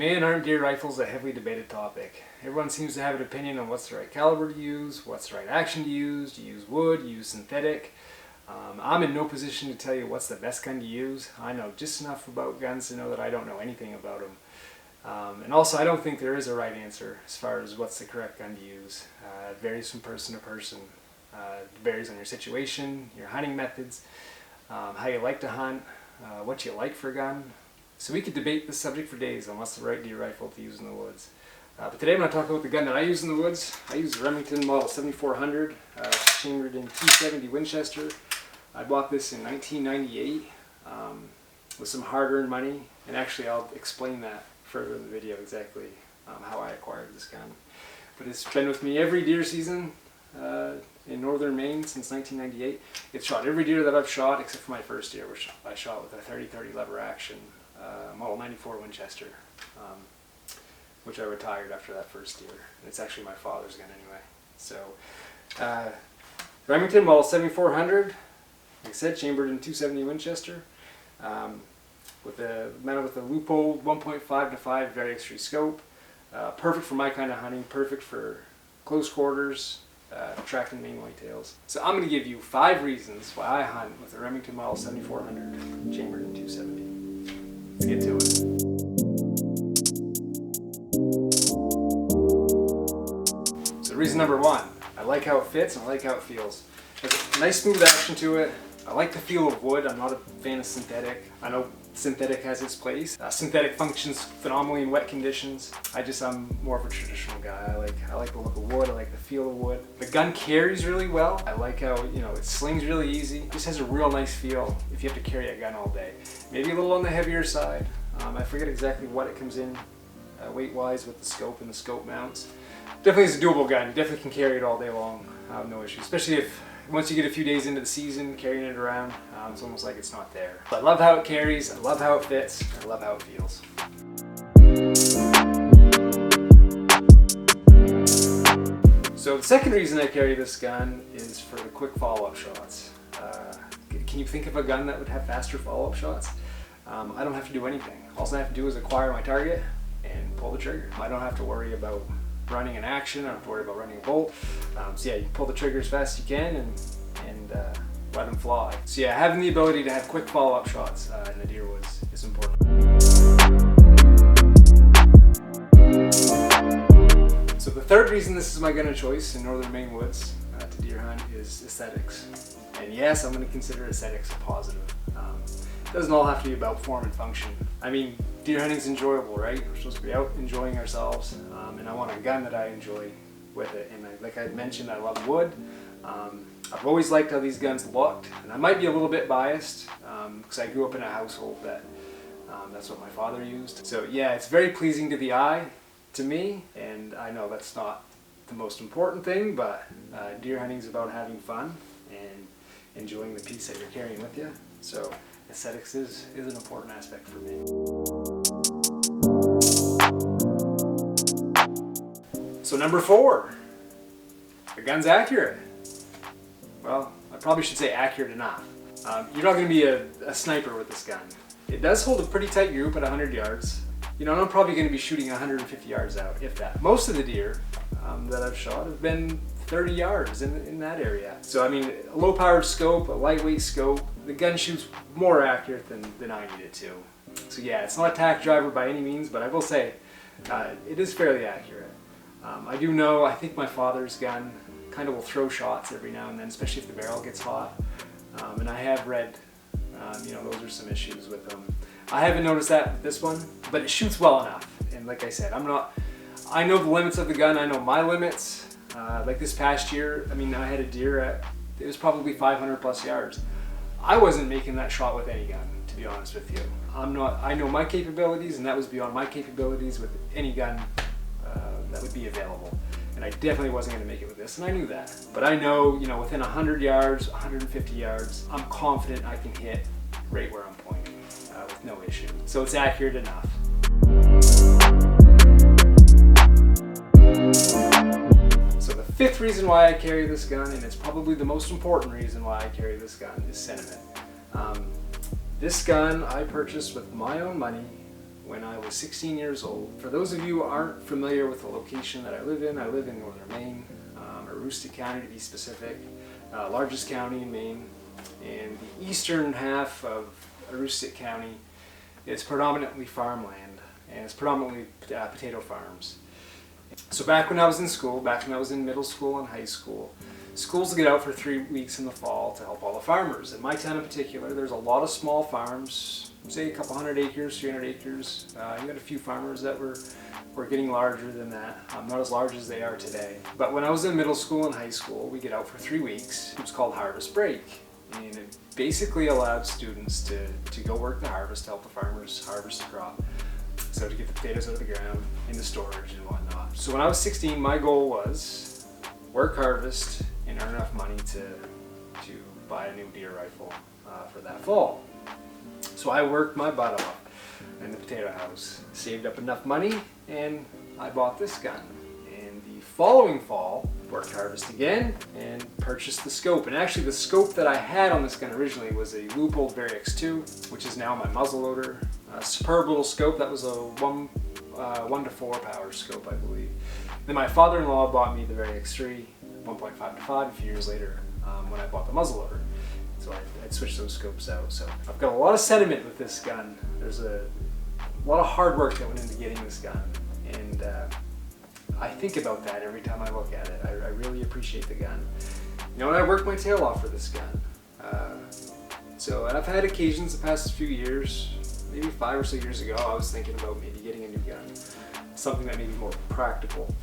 Man, aren't deer rifles a heavily debated topic? Everyone seems to have an opinion on what's the right caliber to use, what's the right action to use. Do you use wood, do you use synthetic? I'm in no position to tell you what's the best gun to use. I know just enough about guns to know that I don't know anything about them. And also, I don't think there is a right answer as far as what's the correct gun to use. It varies from person to person. It varies on your situation, your hunting methods, how you like to hunt, what you like for a gun. So we could debate this subject for days on what's the right deer rifle to use in the woods. But today I'm going to talk about the gun that I use in the woods. I use the Remington Model 7400, chambered in .270 Winchester. I bought this in 1998 with some hard-earned money, and actually I'll explain that further in the video exactly how I acquired this gun. But it's been with me every deer season in Northern Maine since 1998. It's shot every deer that I've shot except for my first deer, which I shot with a 30-30 lever action Model 94 Winchester, which I retired after that first deer. And it's actually my father's gun anyway. So Remington Model 7400, like I said, chambered in .270 Winchester, mounted with a Lupo 1.5-5 very extreme scope. Perfect for my kind of hunting, perfect for close quarters, tracking Maine whitetails. So I'm going to give you 5 reasons why I hunt with the Remington Model 7400 chambered in .270. Let's get to it. So reason number 1, I like how it fits and I like how it feels. There's a nice smooth action to it. I like the feel of wood. I'm not a fan of synthetic. I know synthetic has its place. Synthetic functions phenomenally in wet conditions. I'm more of a traditional guy. I like the look of wood. I like the feel of wood. The gun carries really well. I like how, it slings really easy. It just has a real nice feel if you have to carry a gun all day. Maybe a little on the heavier side. I forget exactly what it comes in weight-wise with the scope and the scope mounts. Definitely is a doable gun. You definitely can carry it all day long. No issue. Especially if once you get a few days into the season, carrying it around, it's almost like it's not there. But I love how it carries, I love how it fits, I love how it feels. So the second reason I carry this gun is for the quick follow-up shots. Can you think of a gun that would have faster follow-up shots? I don't have to do anything. All I have to do is acquire my target and pull the trigger. I don't have to worry about running an action, I don't have to worry about running a bolt. So yeah, you pull the trigger as fast as you can and let them fly. So yeah, having the ability to have quick follow-up shots in the deer woods is important. So the third reason this is my gun of choice in Northern Maine woods to deer hunt is aesthetics. And yes, I'm going to consider aesthetics a positive. It doesn't all have to be about form and function. I mean, deer hunting's enjoyable, right? We're supposed to be out enjoying ourselves, and I want a gun that I enjoy with it. And like I mentioned, I love wood. I've always liked how these guns looked, and I might be a little bit biased because I grew up in a household that that's what my father used. So yeah, it's very pleasing to the eye, to me, and I know that's not the most important thing, but deer hunting's about having fun and enjoying the piece that you're carrying with you. So aesthetics is an important aspect for me. So number 4, the gun's accurate. Well, I probably should say accurate enough. You're not going to be a sniper with this gun. It does hold a pretty tight group at 100 yards. I'm probably going to be shooting 150 yards out, if that. Most of the deer that I've shot have been 30 yards in that area. So I mean, a low-powered scope, a lightweight scope, the gun shoots more accurate than I need it to. So yeah, it's not a tack driver by any means, but I will say it is fairly accurate. I do know, I think my father's gun kind of will throw shots every now and then, especially if the barrel gets hot. And I have read, those are some issues with them. I haven't noticed that with this one, but it shoots well enough. And like I said, I know the limits of the gun, I know my limits. Like this past year, I mean, I had a deer it was probably 500 plus yards. I wasn't making that shot with any gun, to be honest with you. I know my capabilities, and that was beyond my capabilities with any gun that would be available. And I definitely wasn't going to make it with this, and I knew that. But I know, within 100 yards, 150 yards, I'm confident I can hit right where I'm pointing with no issue. So it's accurate enough. So the 5th reason why I carry this gun, and it's probably the most important reason why I carry this gun, is sentiment. This gun I purchased with my own money when I was 16 years old. For those of you who aren't familiar with the location that I live in Northern Maine, Aroostook County to be specific, largest county in Maine, and the eastern half of Aroostook County is predominantly farmland, and it's predominantly potato farms. So back when I was in school, back when I was in middle school and high school, schools get out for 3 weeks in the fall to help all the farmers. In my town in particular, there's a lot of small farms, say a couple 100 acres, 300 acres. You got a few farmers that were getting larger than that, not as large as they are today. But when I was in middle school and high school, we get out for 3 weeks. It was called Harvest Break, and it basically allowed students to go work the harvest to help the farmers harvest the crop. So to get the potatoes out of the ground, into storage and whatnot. So when I was 16, my goal was work harvest and earn enough money to buy a new deer rifle for that fall. So I worked my butt off in the potato house, saved up enough money, and I bought this gun. And the following fall, worked harvest again and purchased the scope. And actually the scope that I had on this gun originally was a Leupold Varix 2, which is now my muzzleloader. A superb little scope. That was a 1 to 4 power scope, I believe. Then my father-in-law bought me the Varix 3, 1.5 to 5 a few years later when I bought the muzzleloader. So I'd switched those scopes out. So I've got a lot of sentiment with this gun. There's a lot of hard work that went into getting this gun, and I think about that every time I look at it. I really appreciate the gun. You know, and I worked my tail off for this gun. And I've had occasions the past few years, maybe 5 or so years ago, I was thinking about maybe getting a new gun, something that may be more practical.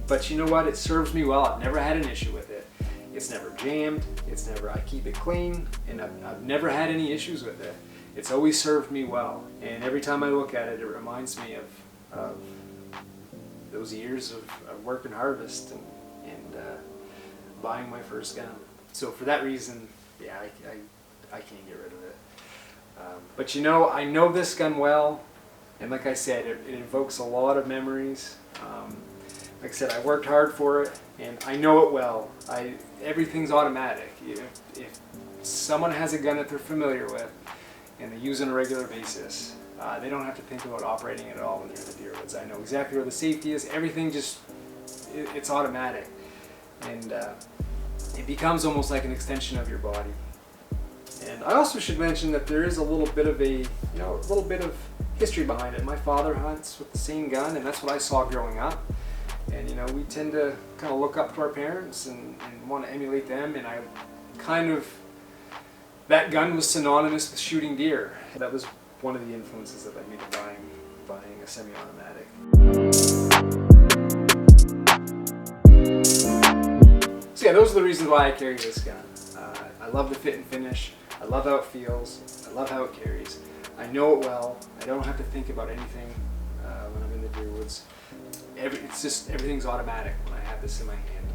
But you know what? It serves me well. I've never had an issue with it. It's never jammed. I keep it clean, and I've never had any issues with it. It's always served me well, and every time I look at it, it reminds me of those years of work and harvest and buying my first gun. So for that reason, yeah, I can't get rid of it. But you know, I know this gun well, and like I said, it evokes a lot of memories. Like I said, I worked hard for it, and I know it well. Everything's automatic. If someone has a gun that they're familiar with, and they use it on a regular basis, they don't have to think about operating it at all when they're in the deer woods. I know exactly where the safety is. Everything it's automatic, and it becomes almost like an extension of your body. And I also should mention that there is a little bit of history behind it. My father hunts with the same gun, and that's what I saw growing up. And you know, we tend to kind of look up to our parents and want to emulate them. And that gun was synonymous with shooting deer. That was one of the influences that led me to buying a semi-automatic. So yeah, those are the reasons why I carry this gun. I love the fit and finish. I love how it feels. I love how it carries. I know it well. I don't have to think about anything when I'm in the deer woods. Everything's automatic when I have this in my hand.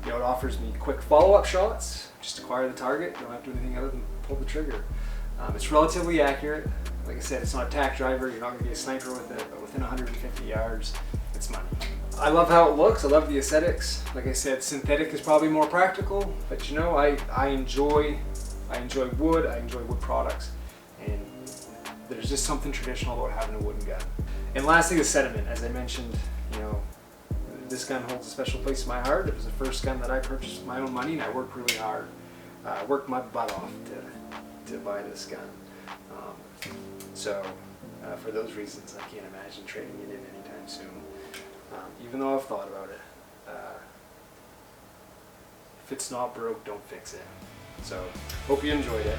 You know, it offers me quick follow-up shots. Just acquire the target. You don't have to do anything other than pull the trigger. It's relatively accurate. Like I said, it's not a tack driver. You're not going to be a sniper with it, but within 150 yards, it's money. I love how it looks. I love the aesthetics. Like I said, synthetic is probably more practical, but you know, I enjoy wood. I enjoy wood products, and there's just something traditional about having a wooden gun. And lastly, the sentiment. As I mentioned, you know, this gun holds a special place in my heart. It was the first gun that I purchased with my own money, and I worked really hard. I worked my butt off to buy this gun. For those reasons, I can't imagine trading it in anytime soon. Even though I've thought about it. If it's not broke, don't fix it. So, hope you enjoyed it.